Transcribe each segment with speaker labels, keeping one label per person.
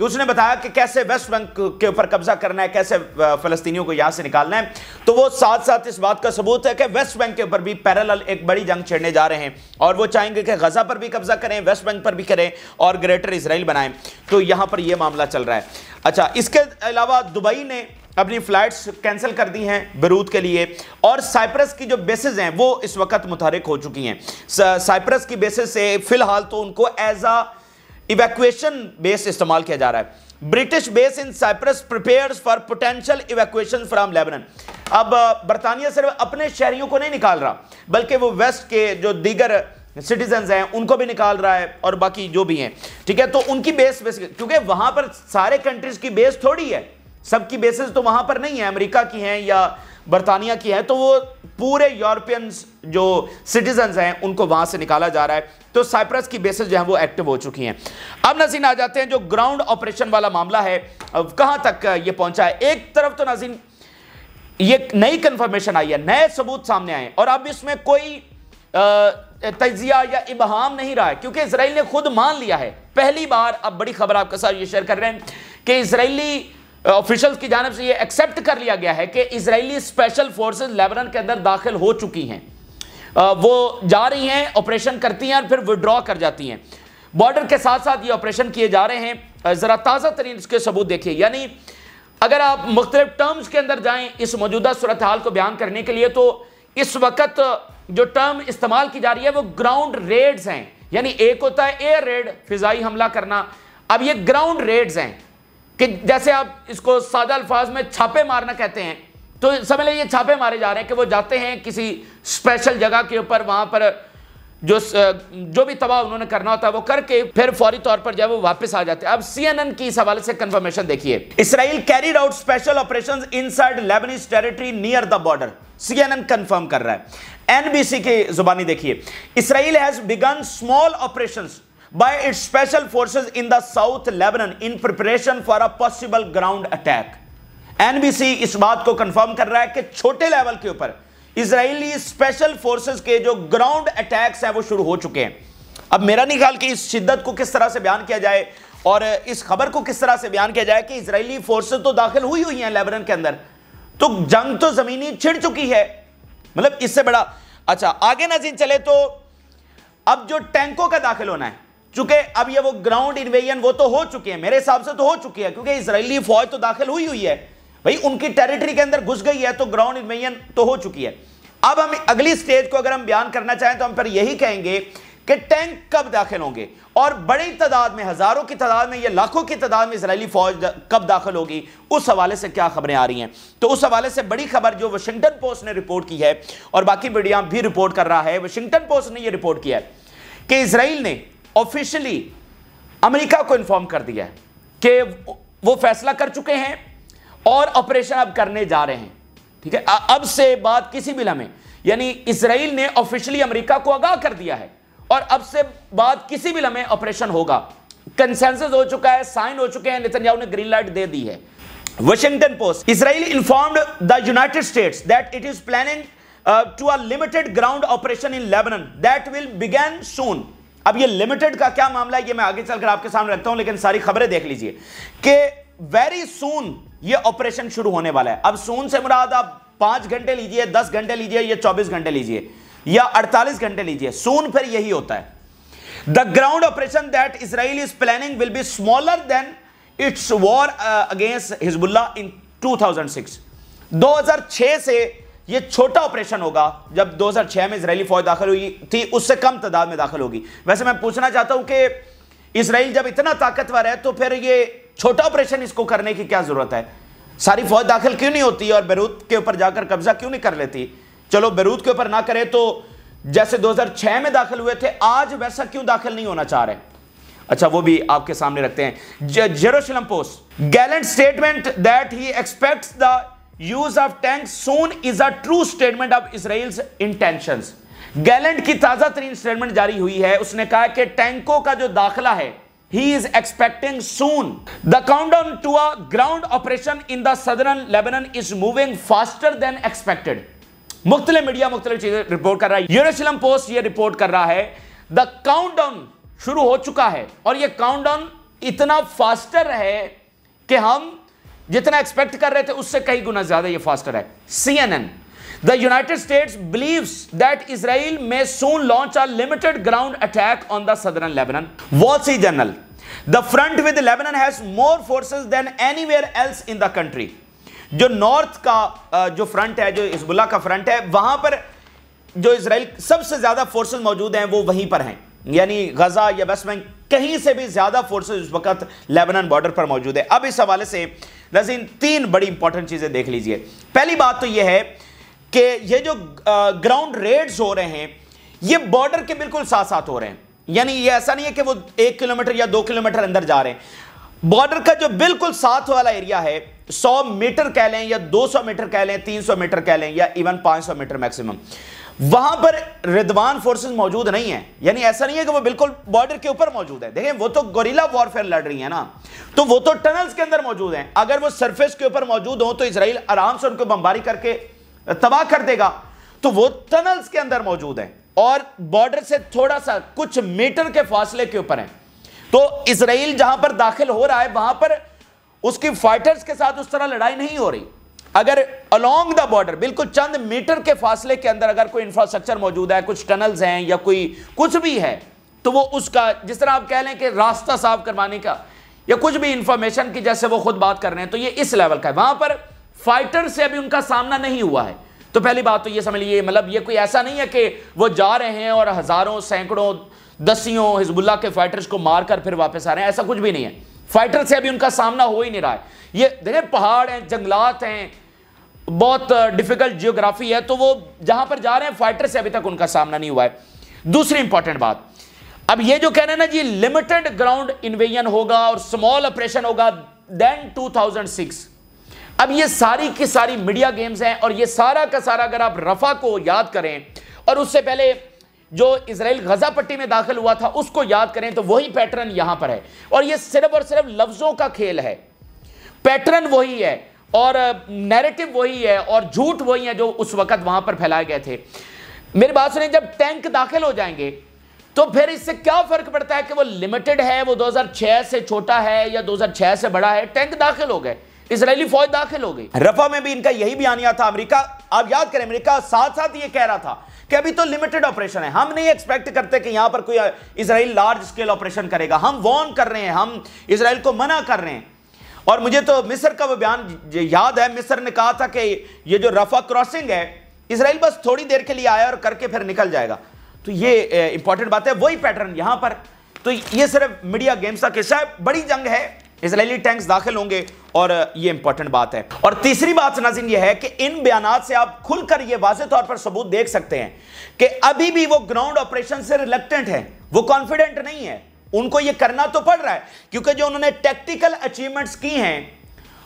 Speaker 1: کہ اس نے بتایا کہ کیسے ویسٹ بینک کے اوپر قبضہ کرنا ہے, کیسے فلسطینیوں کو یہاں سے نکالنا ہے. تو وہ ساتھ ساتھ اس بات کا ثبوت ہے کہ ویسٹ بینک کے اوپر بھی پیرالل ایک بڑی جنگ چھیڑنے جا رہے ہیں, اور وہ چاہیں گے کہ غزہ پر بھی قبضہ کریں, ویسٹ بینک پر بھی کریں اور گریٹر اسرائیل بنائیں. تو یہاں پر یہ معاملہ چل رہا ہے. اچھا, اس کے علاوہ دبئی نے اپنی فلائٹس کینسل کر دی ہیں بیروت کے لیے, اور سائپرس کی جو بیسز ہیں وہ اس وقت متحرک ہو چکی ہیں. سائپرس کی بیسز سے فی الحال تو ان کو ایز اے ایویکویشن بیس استعمال کیا جا رہا ہے. British base in Cyprus prepares for potential evacuation from Lebanon. اب برطانیہ صرف اپنے شہریوں کو نہیں نکال رہا, بلکہ وہ ویسٹ کے جو دیگر سٹیزنز ہیں ان کو بھی نکال رہا ہے, اور باقی جو بھی ہیں, ٹھیک ہے. تو ان کی بیس کیونکہ وہاں پر سارے کنٹریز کی بیس تھوڑی ہے, سب کی بیسز تو وہاں پر نہیں ہیں, امریکہ کی ہیں یا برطانیہ کی ہیں, تو وہ پورے یورپینز جو سٹیزنز ہیں ان کو وہاں سے نکالا جا رہا ہے. تو سائپرس کی بیسز جو ہیں وہ ایکٹیو ہو چکی ہیں. اب ناظرین آ جاتے ہیں جو گراؤنڈ آپریشن والا معاملہ ہے, کہاں تک یہ پہنچا ہے. ایک طرف تو ناظرین یہ نئی کنفرمیشن آئی ہے, نئے ثبوت سامنے آئے, اور اب اس میں کوئی تجزیہ یا ابہام نہیں رہا ہے, کیونکہ اسرائیل نے خود مان لیا ہے. پہلی بار اب بڑی خبر آپ کے ساتھ یہ شیئر کر رہے ہیں کہ اسرائیلی آفیشلز کی جانب سے یہ ایکسیپٹ کر لیا گیا ہے کہ اسرائیلی اسپیشل فورسز لیبنان کے اندر داخل ہو چکی ہیں. وہ جا رہی ہیں, آپریشن کرتی ہیں اور پھر وڈرا کر جاتی ہیں. بارڈر کے ساتھ ساتھ یہ آپریشن کیے جا رہے ہیں. ذرا تازہ ترین اس کے ثبوت دیکھیے, یعنی اگر آپ مختلف ٹرمز کے اندر جائیں اس موجودہ صورتحال کو بیان کرنے کے لیے, تو اس وقت جو ٹرم استعمال کی جا رہی ہے وہ گراؤنڈ ریڈز ہیں. یعنی ایک ہوتا ہے ایئر ریڈ, فضائی حملہ کرنا, اب یہ گراؤنڈ ریڈز ہیں کہ جیسے آپ اس کو سادہ الفاظ میں چھاپے مارنا کہتے ہیں. تو سمجھ لیں یہ چھاپے مارے جا رہے ہیں کہ وہ جاتے ہیں کسی اسپیشل جگہ کے اوپر, وہاں پر جو بھی تباہ انہوں نے کرنا ہوتا ہے وہ کر کے پھر فوری طور پر جب وہ واپس آ جاتے ہیں. اب سی این این کی اس حوالے سے کنفرمیشن دیکھیے. Israel carried out special operations inside Lebanese territory near the border. C N N confirm کر رہا ہے. این بی سی کی زبانی دیکھیے. Israel has begun small operations by its special forces in the South Lebanon in preparation for a possible ground attack. NBC اس بات کو confirm کر رہا ہے کہ چھوٹے لیول کے اوپر اسرائیلی اسپیشل فورسز کے جو گراؤنڈ اٹیکس ہیں وہ شروع ہو چکے ہیں. اب میرا نہیں خیال کہ اس شدت کو کس طرح سے بیان کیا جائے اور اس خبر کو کس طرح سے بیان کیا جائے کہ اسرائیلی فورسز تو داخل ہوئی ہیں لیبنان کے اندر, تو جنگ تو زمینی چھڑ چکی ہے, مطلب اس سے بڑا. اچھا آگے ناظرین چلے تو اب جو ٹینکوں کا داخل ہونا ہے, چونکہ اب یہ وہ گراؤنڈ انویژن وہ تو ہو چکے ہیں, میرے حساب سے تو ہو چکی ہے, کیونکہ اسرائیلی فوج تو داخل ہوئی ہے بھائی, ان کی ٹیریٹری کے اندر گھس گئی ہے, تو گراؤنڈ انویژن تو ہو چکی ہے. اب ہم اگلی سٹیج کو اگر ہم بیان کرنا چاہیں تو ہم پھر یہی کہیں گے کہ ٹینک کب داخل ہوں گے, اور بڑی تعداد میں, ہزاروں کی تعداد میں یا لاکھوں کی تعداد میں اسرائیلی فوج کب داخل ہوگی, اس حوالے سے کیا خبریں آ رہی ہیں. تو اس حوالے سے بڑی خبر جو واشنگٹن پوسٹ نے رپورٹ کی ہے اور باقی میڈیا بھی رپورٹ کر رہا ہے, واشنگٹن پوسٹ نے یہ رپورٹ کیا ہے کہ اسرائیل نے آفیشلی امریکہ کو انفارم کر دیا ہے کہ وہ فیصلہ کر چکے ہیں اور آپریشن اب کرنے جا رہے ہیں. ٹھیک ہے, اب سے بعد کسی بھی لمحے, یعنی اسرائیل نے آفیشلی امریکہ کو آگاہ کر دیا ہے اور اب سے بعد کسی بھی لمحے آپریشن ہوگا. کنسنسس ہو چکا ہے, سائن ہو چکے ہیں, نتنیاہو نے گرین لائٹ دے دی ہے. Washington Post. Israel informed the United States that it is planning to a limited ground operation in Lebanon that will begin soon. اب یہ لمیٹڈ کا کیا معاملہ ہے یہ میں آگے چل کر آپ کے سامنے رکھتا ہوں, لیکن ساری خبریں دیکھ لیجئے کہ ویری سون یہ آپریشن شروع ہونے والا ہے. اب سون سے مراد آپ 5 گھنٹے لیجئے, 10 گھنٹے لیجئے یا 24 گھنٹے لیجئے یا 48 گھنٹے لیجئے, سون پھر یہی ہوتا ہے. The ground operation that Israel is planning will be smaller than its war against Hezbollah in 2006. 2006 سے یہ چھوٹا آپریشن ہوگا, جب 2006 میں اسرائیلی فوج داخل ہوئی تھی اس سے کم تعداد میں داخل ہوگی. ویسے میں پوچھنا چاہتا ہوں کہ اسرائیل جب اتنا طاقتور ہے تو پھر یہ چھوٹا آپریشن اس کو کرنے کی کیا ضرورت ہے؟ ساری فوج داخل کیوں نہیں ہوتی اور بیروت کے اوپر جا کر قبضہ کیوں نہیں کر لیتی؟ چلو بیروت کے اوپر نہ کرے تو جیسے 2006 میں داخل ہوئے تھے آج ویسا کیوں داخل نہیں ہونا چاہ رہے؟ اچھا وہ بھی آپ کے سامنے رکھتے ہیں. Jerusalem Post. Gallant statement that he expects the use of tanks soon is a true statement of Israel's intentions. گیلنٹ کی تازہ ترین سٹیٹمنٹ جاری ہوئی ہے, اس نے کہا کہ ٹینکوں کا جو داخلہ ہے he is expecting soon. The countdown to a ground operation in the southern Lebanon is moving faster than expected. مختلف میڈیا مختلف چیزیں رپورٹ کر رہا ہے. یروشلم پوسٹ یہ رپورٹ کر رہا ہے the countdown شروع ہو چکا ہے, اور یہ countdown اتنا فاسٹر ہے کہ ہم جتنا ایکسپیکٹ کر رہے تھے اس سے کئی گنا زیادہ یہ فاسٹر ہے. CNN, the United States believes that Israel may soon launch a limited ground attack on the southern Lebanon. Wall Street Journal, the front with Lebanon has more forces than anywhere else in the country. جو north کا جو front ہے, جو حزب اللہ کا front ہے, وہاں پر جو اسرائیل سب سے زیادہ فورسز موجود ہیں وہ وہیں پر ہیں, یعنی غزہ یا ویسٹ بینک, کہیں سے بھی زیادہ فورسز اس وقت لیبنان بارڈر پر موجود ہے. اب اس حوالے سے ناظرین 3 بڑی امپورٹنٹ چیزیں دیکھ لیجئے. پہلی بات تو یہ ہے کہ یہ جو گراؤنڈ ریڈز ہو رہے ہیں یہ بارڈر کے بالکل ساتھ ساتھ ہو رہے ہیں, یعنی یہ ایسا نہیں ہے کہ وہ 1 کلومیٹر یا 2 کلومیٹر اندر جا رہے ہیں. بارڈر کا جو بالکل ساتھ والا ایریا ہے 100 میٹر کہہ لیں یا 200 میٹر کہہ لیں, 300 میٹر کہہ لیں یا ایون 500 میٹر میکسیمم, وہاں پر ردوان فورسز موجود نہیں ہیں. یعنی ایسا نہیں ہے کہ وہ بالکل بارڈر کے اوپر موجود ہے. دیکھیں وہ تو گوریلا وارفیئر لڑ رہی ہیں نا, تو وہ تو ٹنلز کے اندر موجود ہیں. اگر وہ سرفیس کے اوپر موجود ہوں تو اسرائیل آرام سے ان کو بمباری کر کے تباہ کر دے گا. تو وہ ٹنلز کے اندر موجود ہیں اور بارڈر سے تھوڑا سا کچھ میٹر کے فاصلے کے اوپر ہیں. تو اسرائیل جہاں پر داخل ہو رہا ہے وہاں پر اس کی فائٹرز کے ساتھ اس طرح لڑائی نہیں ہو رہی. اگر along the border بالکل چند میٹر کے فاصلے کے اندر اگر کوئی انفراسٹرکچر موجود ہے, کچھ ٹنلز ہیں یا کوئی کچھ بھی ہے, تو وہ اس کا جس طرح آپ کہہ لیں کہ راستہ صاف کروانے کا یا کچھ بھی انفارمیشن کی جیسے وہ خود بات کر رہے ہیں, تو یہ اس لیول کا ہے. وہاں پر فائٹر سے ابھی ان کا سامنا نہیں ہوا ہے. تو پہلی بات تو یہ سمجھ لیجیے, مطلب یہ کوئی ایسا نہیں ہے کہ وہ جا رہے ہیں اور ہزاروں سینکڑوں دسیوں حزب اللہ کے فائٹرز کو مار کر پھر واپس آ رہے ہیں, ایسا کچھ بھی نہیں ہے. فائٹر سے ابھی ان کا سامنا ہو ہی نہیں رہا ہے. یہ دیکھیں پہاڑ ہیں, جنگلات ہیں, بہت ڈیفیکلٹ جیوگرافی ہے, تو وہ جہاں پر جا رہے ہیں فائٹر سے ابھی تک ان کا سامنا نہیں ہوا ہے. دوسری امپورٹنٹ بات, اب یہ جو کہہ رہے ہیں نا جی لمیٹڈ گراؤنڈ انویژن ہوگا اور سمال آپریشن ہوگا دین 2006, اب یہ ساری کی ساری میڈیا گیمز ہیں اور یہ سارا کا سارا اگر آپ رفح کو یاد کریں اور اس سے پہلے جو اسرائیل غزہ پٹی میں داخل ہوا تھا اس کو یاد کریں تو وہی پیٹرن یہاں پر ہے. اور یہ صرف اور صرف لفظوں کا کھیل ہے, پیٹرن وہی ہے اور نیریٹو وہی ہے اور جھوٹ وہی ہے جو اس وقت وہاں پر پھیلائے گئے تھے. میری بات سنیں, جب ٹینک داخل ہو جائیں گے تو پھر اس سے کیا فرق پڑتا ہے کہ وہ لمیٹڈ ہے, وہ 2006 سے چھوٹا ہے یا 2006 سے بڑا ہے, ٹینک داخل ہو گئے, اسرائیلی فوج داخل ہو گئی. رفح میں بھی ان کا یہی بیانیہ تھا. امریکہ, آپ یاد کریں, امریکہ ساتھ ساتھ یہ کہہ رہا تھا کہ ابھی تو لمیٹڈ آپریشن ہے, ہم نہیں ایکسپیکٹ کرتے کہ یہاں پر کوئی اسرائیل لارج اسکیل آپریشن کرے گا, ہم وارن کر رہے ہیں, ہم اسرائیل کو منع کر رہے ہیں. اور مجھے تو مصر کا وہ بیان یاد ہے, مصر نے کہا تھا کہ یہ جو رفح کراسنگ ہے اسرائیل بس تھوڑی دیر کے لیے آیا اور کر کے پھر نکل جائے گا. تو یہ امپورٹنٹ بات ہے, وہی پیٹرن یہاں پر. تو یہ صرف میڈیا گیمز کا قصہ ہے, بڑی جنگ ہے, اسرائیلی ٹینکس داخل ہوں گے اور یہ امپورٹنٹ بات ہے. اور تیسری بات ناظرین یہ ہے کہ ان بیانات سے آپ کھل کر یہ واضح طور پر ثبوت دیکھ سکتے ہیں کہ ابھی بھی وہ گراؤنڈ آپریشن سے ریلیکٹنٹ ہیں, وہ کانفیڈنٹ نہیں ہے. ان کو یہ کرنا تو پڑ رہا ہے کیونکہ جو انہوں نے ٹیکٹیکل اچیومنٹس کی ہیں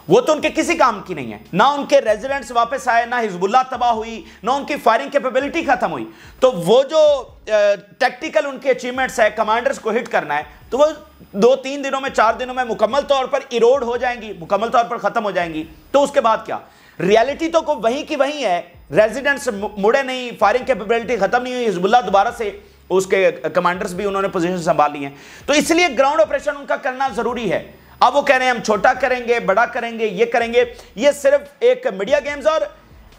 Speaker 1: وہ تو ان کے کسی کام کی نہیں ہے. نہ ان کے ریزیڈنٹس واپس آئے, نہ حزب اللہ تباہ ہوئی, نہ ان کی فائرنگ کیپیبلٹی ختم ہوئی. تو وہ جو ٹیکٹیکل ان کے اچیومنٹس ہے, کمانڈرز کو ہٹ کرنا ہے, تو وہ 2-3 دنوں میں 4 دنوں میں مکمل طور پر ایروڈ ہو جائیں گی, مکمل طور پر ختم ہو جائیں گی. تو اس کے بعد کیا, ریالٹی تو وہیں کی وہیں ہے, ریزیڈنٹس مڑے نہیں, فائرنگ کیپیبلٹی ختم نہیں ہوئی, حزب اللہ دوبارہ سے اس کے کمانڈرز بھی انہوں نے پوزیشن سنبھال لی ہیں. تو اس لیے گراؤنڈ آپریشن ان کا کرنا ضروری ہے. اب وہ کہہ رہے ہیں ہم چھوٹا کریں گے, بڑا کریں گے, یہ کریں گے, یہ صرف ایک میڈیا گیمز اور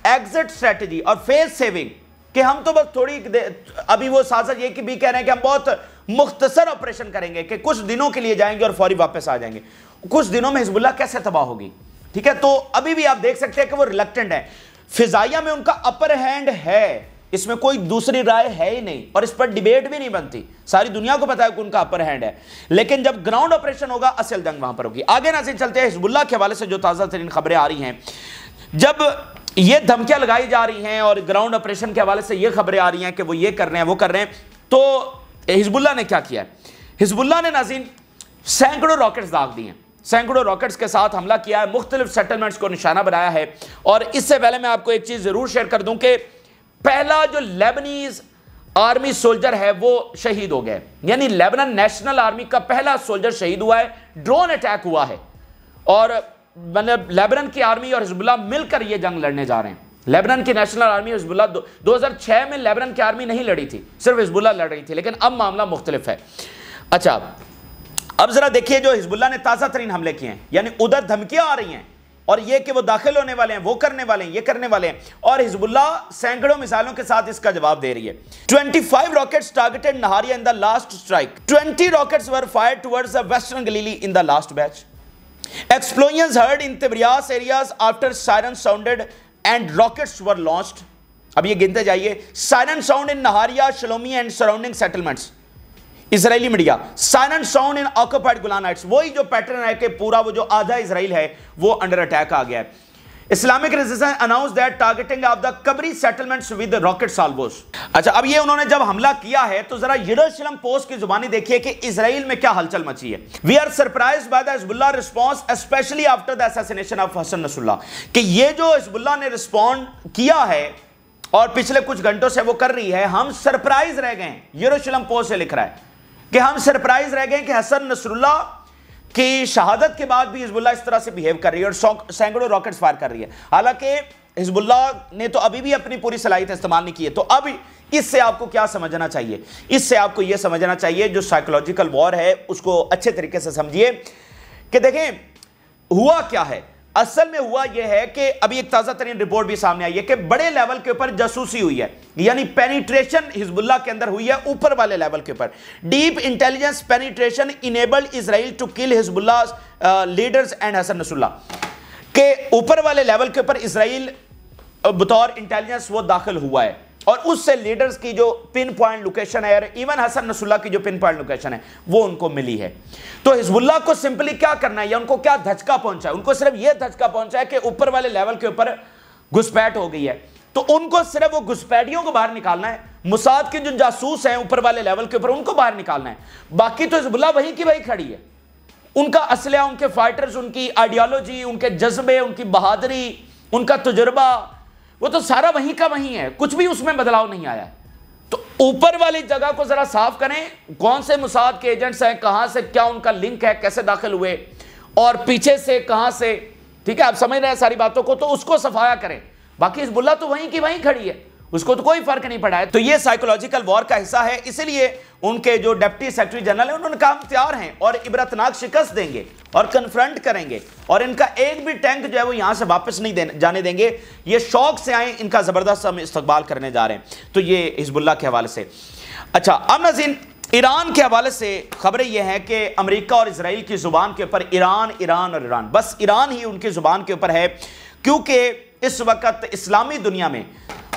Speaker 1: ایگزٹ اسٹریٹجی اور فیس سیونگ کہ ہم تو بس تھوڑی, ابھی وہ ساتھ یہ کہ بھی کہہ رہے ہیں کہ ہم بہت مختصر آپریشن کریں گے کہ کچھ دنوں کے لیے جائیں گے اور فوری واپس آ جائیں گے. کچھ دنوں میں حزب اللہ کیسے تباہ ہوگی, ٹھیک ہے. تو ابھی بھی آپ دیکھ سکتے ہیں کہ وہ ریلیکٹنٹ ہے. فضائیہ میں ان کا اپر ہینڈ ہے, اس میں کوئی دوسری رائے ہے ہی نہیں اور اس پر ڈیبیٹ بھی نہیں بنتی, ساری دنیا کو پتا ہے کہ ان کا اپر ہینڈ ہے. لیکن جب گراؤنڈ آپریشن ہوگا اصل جنگ وہاں پر ہوگی. آگے ناظرین چلتے ہیں حزب اللہ کے حوالے سے جو تازہ ترین خبریں آ رہی ہیں. جب یہ دھمکیاں لگائی جا رہی ہیں اور گراؤنڈ آپریشن کے حوالے سے یہ خبریں آ رہی ہیں کہ وہ یہ کر رہے ہیں, وہ کر رہے ہیں, تو حزب اللہ نے کیا کیا ہے. حزب اللہ نے ناظرین سینکڑوں راکٹس داغ دی ہیں, سینکڑوں راکٹس کے ساتھ حملہ کیا ہے, مختلف سیٹلمنٹس کو نشانہ بنایا ہے. اور اس سے پہلے میں آپ کو ایک چیز ضرور شیئر کر دوں کہ پہلا جو لیبنیز آرمی سولجر ہے وہ شہید ہو گئے, یعنی لیبنن نیشنل آرمی کا پہلا سولجر شہید ہوا ہے, ڈرون اٹیک ہوا ہے. اور مطلب لیبنن کی آرمی اور حزب اللہ مل کر یہ جنگ لڑنے جا رہے ہیں. لیبنن کی نیشنل آرمی اور حزب اللہ 2006 میں لیبنن کی آرمی نہیں لڑی تھی, صرف حزب اللہ لڑ رہی تھی, لیکن اب معاملہ مختلف ہے. اچھا, اب ذرا دیکھیے جو حزب اللہ نے تازہ ترین حملے کیے ہیں، یعنی ادھر دھمکیاں آ رہی ہیں اور یہ کہ وہ داخل ہونے والے ہیں، وہ کرنے والے ہیں، یہ کرنے والے ہیں، اور حزب اللہ سینکڑوں مثالوں کے ساتھ اس کا جواب دے رہی ہے۔ 25 rockets targeted Naharia in the last strike. 20 rockets were fired towards the western Galilee in the last batch. Explosions heard in various areas after sirens sounded and rockets were launched. اب یہ گنتے جائیے، siren sound in Nahariya, Shlomi and surrounding settlements, Israeli media, siren sound in occupied Golan Heights, وہی جو pattern ہے کہ پورا وہ جو آدھا اسرائیل ہے وہ انڈر اٹیک آ گیا ہے۔ Islamic resistance announce that targeting of the Kabri settlements with rocket salvos. اچھا، اب یہ انہوں نے جب حملہ کیا ہے تو ذرا یروشلم پوسٹ کی زبانی دیکھیے کہ اسرائیل میں کیا ہلچل مچی ہے۔ We are surprised by the Hezbollah response especially after the assassination of Hassan Nasrallah, کہ یہ جو حزب اللہ نے رسپونڈ کیا ہے اور پچھلے کچھ گھنٹوں سے وہ کر رہی ہے، ہم سرپرائز رہ گئے ہیں۔ یروشلم پوسٹ سے لکھ رہا ہے کہ ہم سرپرائز رہ گئے کہ حسن نصر اللہ کی شہادت کے بعد بھی حزب اللہ اس طرح سے بیہیو کر رہی ہے اور سینکڑوں راکٹس فائر کر رہی ہے۔ حالانکہ حزب اللہ نے تو ابھی بھی اپنی پوری صلاحیت استعمال نہیں کی ہے۔ تو اب اس سے آپ کو کیا سمجھنا چاہیے؟ اس سے آپ کو یہ سمجھنا چاہیے، جو سائیکولوجیکل وار ہے اس کو اچھے طریقے سے سمجھیے کہ دیکھیں ہوا کیا ہے۔ اصل میں ہوا یہ ہے کہ ابھی ایک تازہ ترین رپورٹ بھی سامنے آئی ہے کہ بڑے لیول کے اوپر جاسوسی ہوئی ہے، یعنی پینیٹریشن حزب اللہ کے اندر ہوئی ہے اوپر والے لیول کے اوپر۔ Deep intelligence penetration enabled Israel to kill حزب اللہ leaders and Hasan Nasrallah, کہ اوپر والے لیول کے اوپر اسرائیل بطور انٹیلیجنس وہ داخل ہوا ہے اور اس سے لیڈرز کی جو پن پوائنٹ لوکیشن ہے اور ایون حسن نصر اللہ کی جو پن پوائنٹ لوکیشن ہے وہ ان کو ملی ہے۔ تو حزب اللہ کو سمپلی کیا کرنا ہے یا ان کو کیا دھچکا پہنچا ہے؟ ان کو صرف یہ دھچکا پہنچا ہے کہ اوپر والے لیول کے اوپر گھسپیٹ ہو گئی ہے، تو ان کو صرف وہ گھسپیٹیوں کو باہر نکالنا ہے، موساد کے جو جاسوس ہیں اوپر والے لیول کے اوپر ان کو باہر نکالنا ہے۔ باقی تو حزب اللہ وہیں کی وہیں کھڑی ہے، ان کا اسلحہ، ان کے فائٹرز، ان کی آئیڈیالوجی، ان کے جذبے، ان کی بہادری، ان کا تجربہ، وہ تو سارا وہیں کا وہیں ہے، کچھ بھی اس میں بدلاؤ نہیں آیا ہے۔ تو اوپر والی جگہ کو ذرا صاف کریں، کون سے موساد کے ایجنٹس ہیں، کہاں سے کیا ان کا لنک ہے، کیسے داخل ہوئے اور پیچھے سے کہاں سے، ٹھیک ہے آپ سمجھ رہے ہیں ساری باتوں کو، تو اس کو صفایا کریں۔ باقی حزب اللہ تو وہیں کی وہیں کھڑی ہے، اس کو تو کوئی فرق نہیں پڑا ہے۔ تو یہ سائیکولوجیکل وار کا حصہ ہے، اسی لیے ان کے جو ڈپٹی سیکرٹری جنرل ہیں انہوں نے کہا ہم تیار ہیں اور عبرتناک شکست دیں گے اور کنفرنٹ کریں گے اور ان کا ایک بھی ٹینک جو ہے وہ یہاں سے واپس نہیں جانے دیں گے، یہ شوق سے آئیں، ان کا زبردست ہم استقبال کرنے جا رہے ہیں۔ تو یہ حزب اللہ کے حوالے سے۔ اچھا، اب ناظرین ایران کے حوالے سے خبریں یہ ہیں کہ امریکہ اور اسرائیل کی زبان کے اوپر ایران ایران اور ایران، بس ایران ہی ان کی زبان کے اوپر ہے، کیونکہ اس وقت اسلامی دنیا میں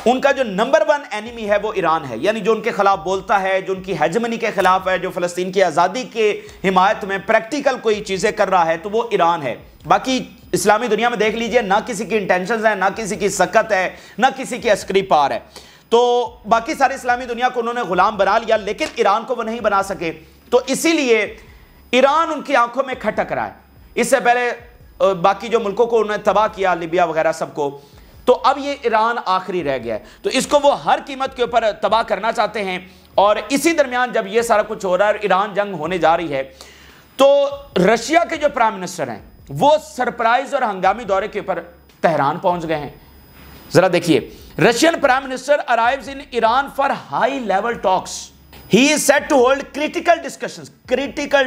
Speaker 1: ان کا جو نمبر 1 اینیمی ہے وہ ایران ہے، یعنی جو ان کے خلاف بولتا ہے، جو ان کی ہیجمنی کے خلاف ہے، جو فلسطین کی آزادی کے حمایت میں پریکٹیکل کوئی چیزیں کر رہا ہے تو وہ ایران ہے۔ باقی اسلامی دنیا میں دیکھ لیجئے، نہ کسی کی انٹینشنز ہیں، نہ کسی کی سکت ہے، نہ کسی کی عسکری پار ہے۔ تو باقی ساری اسلامی دنیا کو انہوں نے غلام بنا لیا، لیکن ایران کو وہ نہیں بنا سکے، تو اسی لیے ایران ان کی آنکھوں میں کھٹک رہا ہے۔ اس سے پہلے باقی جو ملکوں کو انہوں نے تباہ کیا، لیبیا وغیرہ سب کو، تو اب یہ ایران آخری رہ گیا ہے، تو اس کو وہ ہر قیمت کے اوپر تباہ کرنا چاہتے ہیں۔ اور اسی درمیان جب یہ سارا کچھ ہو رہا ہے اور ایران جنگ ہونے جا رہی ہے، تو رشیا کے جو پرائم منسٹر ہیں وہ سرپرائز اور ہنگامی دورے کے اوپر تہران پہنچ گئے ہیں۔ ذرا دیکھیے، Russian prime minister arrives in Iran for high level talks. He is set to hold critical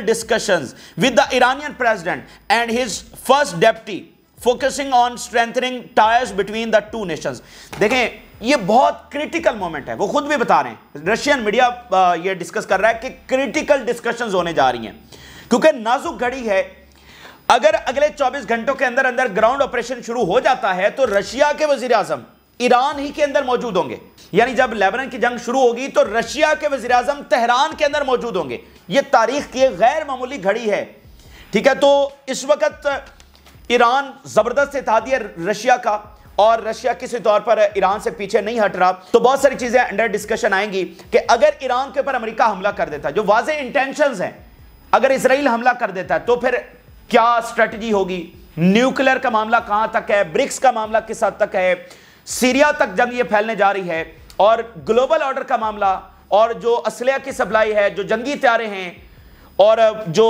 Speaker 1: discussions with the Iranian president and his first deputy, focusing on strengthening ties between the two nations. دیکھیں یہ بہت critical moment ہے، وہ خود بھی بتا رہے ہیں، رشین میڈیا یہ ڈسکس کر رہا ہے کہ کریٹیکل ڈسکشنز ہونے جا رہی ہیں کیونکہ نازک گھڑی ہے۔ اگر اگلے 24 گھنٹوں کے اندر اندر گراؤنڈ آپریشن شروع ہو جاتا ہے تو رشیا کے وزیر اعظم ایران ہی کے اندر موجود ہوں گے، یعنی جب لیبنان کی جنگ شروع ہوگی تو رشیا کے وزیر اعظم تہران کے اندر موجود ہوں گے۔ یہ تاریخ کی غیر معمولی گھڑی ہے، ٹھیک ہے۔ تو اس وقت ایران زبردست اتحادی ہے رشیا کا، اور رشیا کسی طور پر ایران سے پیچھے نہیں ہٹ رہا، تو بہت ساری چیزیں انڈر ڈسکشن آئیں گی کہ اگر ایران کے اوپر امریکہ حملہ کر دیتا ہے، جو واضح انٹینشنز ہیں، اگر اسرائیل حملہ کر دیتا ہے تو پھر کیا اسٹریٹجی ہوگی، نیوکلیر کا معاملہ کہاں تک ہے، برکس کا معاملہ کس حد تک ہے، سیریا تک جنگ یہ پھیلنے جا رہی ہے، اور گلوبل آرڈر کا معاملہ، اور جو اسلحہ کی سپلائی ہے، جو جنگی طیارے ہیں، اور جو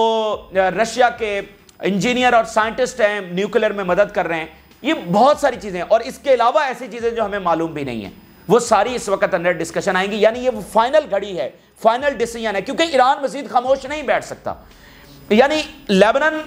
Speaker 1: رشیا کے انجینئر اور سائنٹسٹ ہیں نیوکلیر میں مدد کر رہے ہیں، یہ بہت ساری چیزیں، اور اس کے علاوہ ایسی چیزیں جو ہمیں معلوم بھی نہیں ہیں، وہ ساری اس وقت انڈر ڈسکشن آئیں گی۔ یعنی یہ فائنل گھڑی ہے، فائنل ڈیسیژن ہے، کیونکہ ایران مزید خاموش نہیں بیٹھ سکتا۔ یعنی لیبنن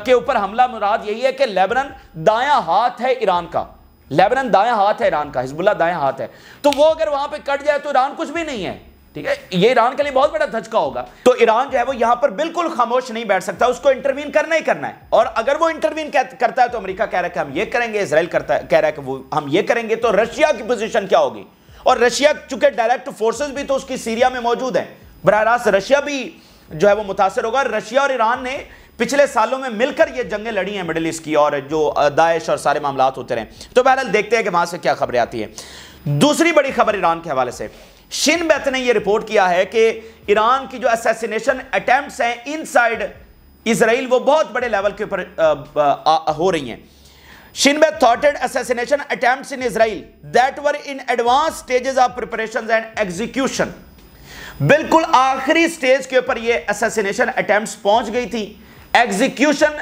Speaker 1: کے اوپر حملہ مراد یہی ہے کہ لیبنن دایاں ہاتھ ہے ایران کا، لیبنن دایاں ہاتھ ہے ایران کا، حزب اللہ دایاں ہاتھ ہے، تو وہ اگر وہاں پہ کٹ جائے تو ایران کچھ بھی نہیں ہے، ٹھیک ہے، یہ ایران کے لیے بہت بڑا دھچکا ہوگا۔ تو ایران جو ہے وہ یہاں پر بالکل خاموش نہیں بیٹھ سکتا، اس کو انٹروین کرنا ہی کرنا ہے، اور اگر وہ انٹروین کرتا ہے تو امریکہ کہہ رہا ہے کہ ہم یہ کریں گے، اسرائیل کہہ رہا ہے کہ وہ ہم یہ کریں گے، تو رشیا کی پوزیشن کیا ہوگی؟ اور رشیا چونکہ ڈائریکٹ فورسز بھی تو اس کی سیریا میں موجود ہیں، براہ راست رشیا بھی جو ہے وہ متاثر ہوگا۔ رشیا اور ایران نے پچھلے سالوں میں مل کر یہ جنگیں لڑی ہیں مڈل ایسٹ کی، اور جو داعش اور سارے معاملات ہوتے رہے، تو بہرحال دیکھتے ہیں کہ وہاں سے کیا خبریں آتی ہیں۔ دوسری بڑی خبر ایران کے حوالے سے، شن بیت نے یہ رپورٹ کیا ہے کہ ایران کی جو اسیسینیشن اٹیمپٹس ہیں ان سائڈ اسرائیل وہ بہت بڑے لیول کے اوپر ہو رہی ہیں۔ Shin Bet thwarted assassination attempts in Israel that were in advanced stages of preparations and execution. بالکل آخری سٹیج کے اوپر یہ اسیسینیشن اٹیمپٹس پہنچ گئی تھی، ایگزیکیوشن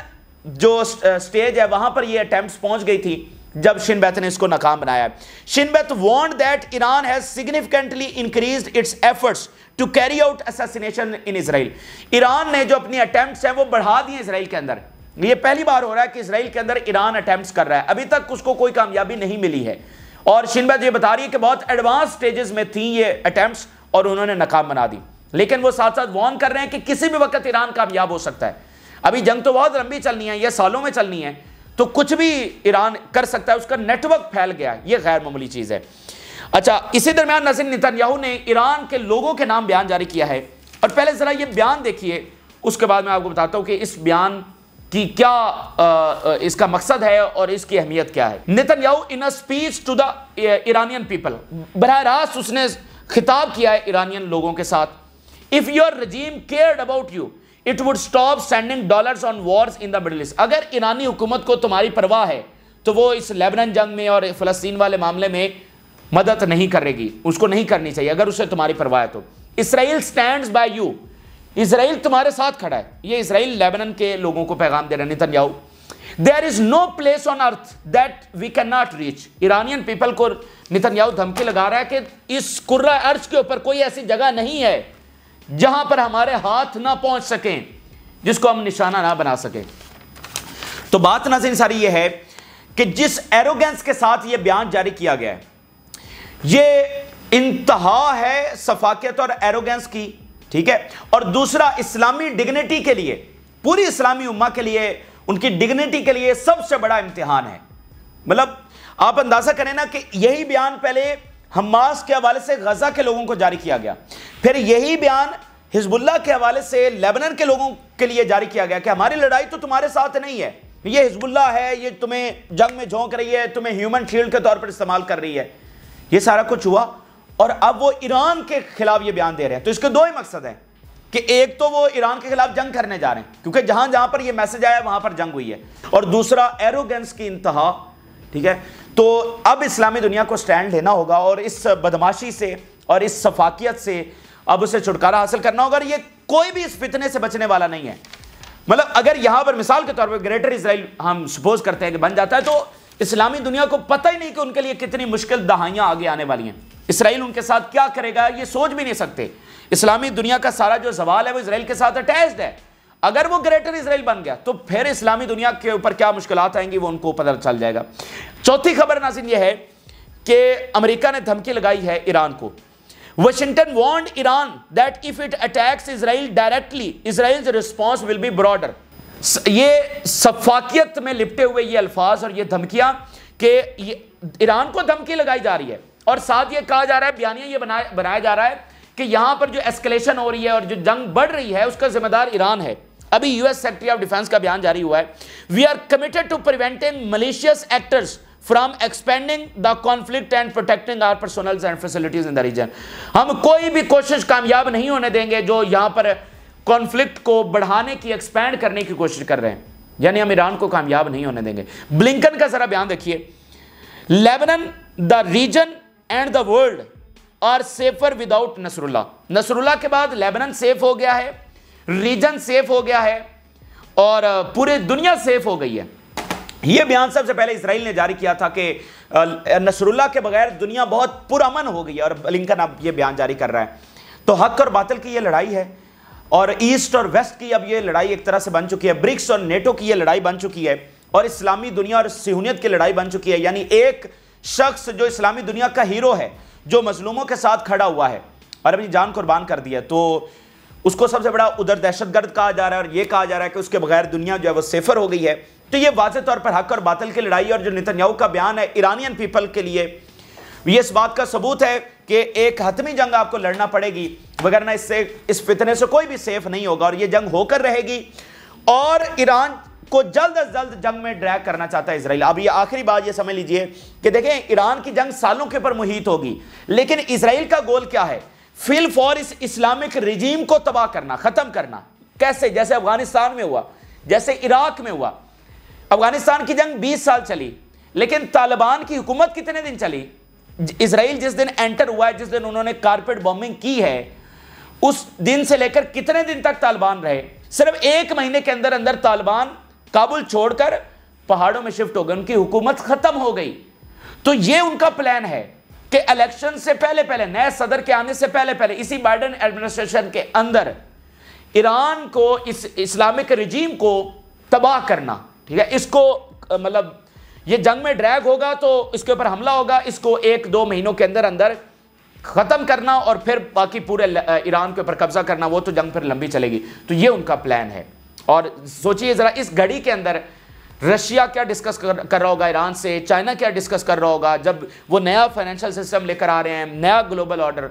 Speaker 1: جو سٹیج ہے وہاں پر یہ اٹیمپٹس پہنچ گئی تھی جب شن بیت نے اس کو ناکام بنایا۔ شن بیت warned that Iran has significantly increased its efforts to carry out assassination in Israel. Iran نے جو اپنی اٹیمپٹس ہیں وہ بڑھا دی ہیں اسرائیل کے اندر، یہ پہلی بار ہو رہا ہے کہ اسرائیل کے اندر ایران اٹیمپٹس کر رہا ہے، ابھی تک اس کو کوئی کامیابی نہیں ملی ہے، اور شن بیت یہ بتا رہی ہے کہ بہت ایڈوانس سٹیجز میں تھیں یہ اٹیمپٹس اور انہوں نے ناکام بنا دی، لیکن وہ ساتھ ساتھ وارن کر رہے ہیں کہ کسی بھی وقت ایران کامیاب ہو سکتا ہے۔ ابھی جنگ تو بہت لمبی چلنی ہے، یہ سالوں میں چلنی ہے، تو کچھ بھی ایران کر سکتا ہے، اس کا نیٹ ورک پھیل گیا، یہ غیر معمولی چیز ہے۔ اچھا، اسی درمیان ناظرین نتن یاہو نے ایران کے لوگوں کے نام بیان جاری کیا ہے، اور پہلے ذرا یہ بیان دیکھیے، اس کے بعد میں آپ کو بتاتا ہوں کہ اس بیان کی کیا اس کا مقصد ہے اور اس کی اہمیت کیا ہے۔ Netanyahu in a speech to the Iranian people, براہ راست اس نے خطاب کیا ہے ایرانین لوگوں کے ساتھ۔ If your regime cared about you, it would stop sending dollars on wars in the Middle East. اگر ایرانی حکومت کو تمہاری پرواہ ہے تو وہ اس لیبنن جنگ میں اور فلسطین والے معاملے میں مدد نہیں کرے گی، اس کو نہیں کرنی چاہیے اگر اسے تمہاری پرواہ ہے تو۔ Israel stands by you. اسرائیل تمہارے ساتھ کھڑا ہے، یہ اسرائیل لیبنن کے لوگوں کو پیغام دے رہا ہے Nitin Yahoo. There is no place on earth that we cannot reach. Iranian people کو نتن یاہو دھمکی لگا رہا ہے کہ اس کرۂ ارض کے اوپر کوئی ایسی جگہ نہیں ہے جہاں پر ہمارے ہاتھ نہ پہنچ سکیں، جس کو ہم نشانہ نہ بنا سکیں۔ تو بات ناظرین ساری یہ ہے کہ جس ایروگنس کے ساتھ یہ بیان جاری کیا گیا ہے، یہ انتہا ہے سفاکیت اور ایروگنس کی، ٹھیک ہے، اور دوسرا اسلامی ڈگنیٹی کے لیے، پوری اسلامی امہ کے لیے، ان کی ڈگنیٹی کے لیے سب سے بڑا امتحان ہے۔ مطلب آپ اندازہ کریں نا کہ یہی بیان پہلے حماس کے حوالے سے غزہ کے لوگوں کو جاری کیا گیا، پھر یہی بیان حزب اللہ کے حوالے سے لیبنن کے لوگوں کے لیے جاری کیا گیا کہ ہماری لڑائی تو تمہارے ساتھ نہیں ہے، یہ حزب اللہ ہے، یہ تمہیں جنگ میں جھونک رہی ہے، تمہیں ہیومن شیلڈ کے طور پر استعمال کر رہی ہے۔ یہ سارا کچھ ہوا، اور اب وہ ایران کے خلاف یہ بیان دے رہے ہیں۔ تو اس کے دو ہی مقصد ہیں کہ ایک تو وہ ایران کے خلاف جنگ کرنے جا رہے ہیں کیونکہ جہاں جہاں پر یہ میسج آیا وہاں پر جنگ ہوئی ہے، اور دوسرا ایروگنس کی انتہا، ٹھیک ہے۔ تو اب اسلامی دنیا کو سٹینڈ لینا ہوگا اور اس بدماشی سے اور اس سفاکیت سے اب اسے چھٹکارا حاصل کرنا ہوگا، اور یہ کوئی بھی اس فتنے سے بچنے والا نہیں ہے۔ مطلب اگر یہاں پر مثال کے طور پر گریٹر اسرائیل ہم سپوز کرتے ہیں کہ بن جاتا ہے، تو اسلامی دنیا کو پتہ ہی نہیں کہ ان کے لیے کتنی مشکل دہائیاں آگے آنے والی ہیں۔ اسرائیل ان کے ساتھ کیا کرے گا یہ سوچ بھی نہیں سکتے۔ اسلامی دنیا کا سارا جو زوال ہے وہ اسرائیل کے ساتھ اٹیچڈ ہے، اگر وہ گریٹر اسرائیل بن گیا تو پھر اسلامی دنیا کے اوپر کیا مشکلات آئیں گی وہ ان کو پتہ چل جائے گا۔ چوتھی خبر ناظرین یہ ہے کہ امریکہ نے دھمکی لگائی ہے ایران کو۔ Washington warned Iran that if it attacks Israel directly, Israel's response will be broader. یہ سفاکیت میں لپٹے ہوئے یہ الفاظ اور یہ دھمکیاں کہ ایران کو دھمکی لگائی جا رہی ہے، اور ساتھ یہ کہا جا رہا ہے، بیانیہ یہ بنایا جا رہا ہے کہ یہاں پر جو ایسکلیشن ہو رہی ہے اور جو جنگ بڑھ رہی ہے اس کا ذمہ دار ایران ہے۔ ابھی U S secretary of defence کا بیان جاری ہوا ہے، we are committed to preventing malicious actors from expanding the conflict and protecting our personnels and facilities in the region. ہم کوئی بھی کوشش کامیاب نہیں ہونے دیں گے جو یہاں پر کانفلکٹ کو بڑھانے کی، ایکسپینڈ کرنے کی کوشش کر رہے ہیں، یعنی ہم ایران کو کامیاب نہیں ہونے دیں گے۔ بلنکن کا ذرا بیان دیکھیے، Lebanon the region and the world are safer without Nasrallah. Nasrallah کے بعد لیبنن سیف ہو گیا ہے، ریجن سیف ہو گیا ہے، اور پورے دنیا سیف ہو گئی ہے۔ یہ بیان سب سے پہلے اسرائیل نے جاری کیا تھا کہ نصر اللہ کے بغیر دنیا بہت پرامن ہو گئی ہے، اور بلنکن اب یہ بیان جاری کر رہا ہے۔ تو حق اور باطل کی یہ لڑائی ہے، اور ایسٹ اور ویسٹ کی اب یہ لڑائی ایک طرح سے بن چکی ہے، برکس اور نیٹو کی یہ لڑائی بن چکی ہے، اور اسلامی دنیا اور صہیونیت کی لڑائی بن چکی ہے. یعنی ایک شخص جو اسلامی دنیا کا ہیرو ہے، جو مظلوموں کے ساتھ کھڑا ہوا ہے اور اپنی جان قربان کر دی ہے، تو اس کو سب سے بڑا ادھر دہشت گرد کہا جا رہا ہے، اور یہ کہا جا رہا ہے کہ اس کے بغیر دنیا جو ہے وہ صفر ہو گئی ہے. تو یہ واضح طور پر حق اور باطل کی لڑائی، اور جو نتنیاہو کا بیان ہے ایرانین پیپل کے لیے، یہ اس بات کا ثبوت ہے کہ ایک حتمی جنگ آپ کو لڑنا پڑے گی، وگرنہ اس فتنے سے کوئی بھی سیف نہیں ہوگا، اور یہ جنگ ہو کر رہے گی. اور ایران کو جلد از جلد جنگ میں ڈریگ کرنا چاہتا ہے اسرائیل. اب یہ آخری بات یہ سمجھ لیجئے کہ دیکھیں ایران کی جنگ سالوں کے پر محیط ہوگی، لیکن اسرائیل کا گول کیا ہے؟ فی الفور اس اسلامک رجیم کو تباہ کرنا، ختم کرنا. کیسے؟ جیسے افغانستان میں ہوا، جیسے عراق میں ہوا. افغانستان کی جنگ 20 سال چلی، لیکن طالبان کی حکومت کتنے دن چلی؟ اسرائیل جس دن انٹر ہوا ہے، جس دن انہوں نے کارپیٹ بومبنگ کی ہے، اس دن سے لے کر کتنے دن تک طالبان رہے؟ صرف 1 مہینے کے اندر اندر طالبان کابل چھوڑ کر پہاڑوں میں شفٹ ہو گئے، ان کی حکومت ختم ہو گئی. تو یہ ان کا پلان ہے کہ الیکشن سے پہلے نئے صدر کے آنے سے پہلے اسی بائیڈن ایڈمنسٹریشن کے اندر ایران کو، اس اسلامک رجیم کو تباہ کرنا. ٹھیک ہے، اس کو مطلب یہ جنگ میں ڈریگ ہوگا تو اس کے اوپر حملہ ہوگا، اس کو 1-2 مہینوں کے اندر اندر ختم کرنا، اور پھر باقی پورے ایران کے اوپر قبضہ کرنا. وہ تو جنگ پھر لمبی چلے گی. تو یہ ان کا پلان ہے. اور سوچئے ذرا اس گھڑی کے اندر رشیا کیا ڈسکس کر رہا ہوگا ایران سے، چائنا کیا ڈسکس کر رہا ہوگا، جب وہ نیا فائنینشل سسٹم لے کر آ رہے ہیں، نیا گلوبل آرڈر.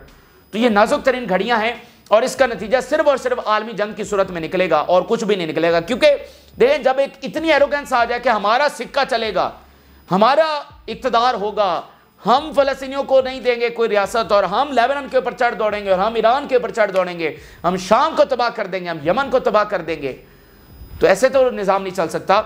Speaker 1: تو یہ نازک ترین گھڑیاں ہیں، اور اس کا نتیجہ صرف اور صرف عالمی جنگ کی صورت میں نکلے گا، اور کچھ بھی نہیں نکلے گا. کیونکہ دیکھیں جب ایک اتنی ایروگنس آ جائے کہ ہمارا سکہ چلے گا، ہمارا اقتدار ہوگا، ہم فلسطینیوں کو نہیں دیں گے کوئی ریاست، اور ہم لیبنان کے اوپر چڑھ دوڑیں گے، اور ہم ایران کے اوپر چڑھ دوڑیں گے، ہم شام کو تباہ کر دیں گے، ہم یمن کو تباہ کر دیں گے، تو ایسے تو نظام نہیں چل سکتا.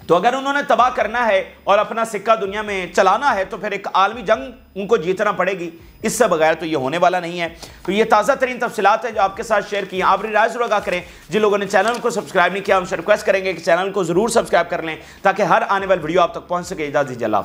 Speaker 1: تو اگر انہوں نے تباہ کرنا ہے اور اپنا سکہ دنیا میں چلانا ہے تو پھر ایک عالمی جنگ ان کو جیتنا پڑے گی. اس سے بغیر تو یہ ہونے والا نہیں ہے. تو یہ تازہ ترین تفصیلات ہیں جو آپ کے ساتھ شیئر کی ہیں. آپ رائے ضرور آگاہ کریں. جن لوگوں نے چینل کو سبسکرائب نہیں کیا، ہم سے ریکویسٹ کریں گے کہ چینل کو ضرور سبسکرائب کر لیں تاکہ ہر آنے والی ویڈیو آپ تک پہنچ سکے. اجازت دیجیے، اللہ حافظ.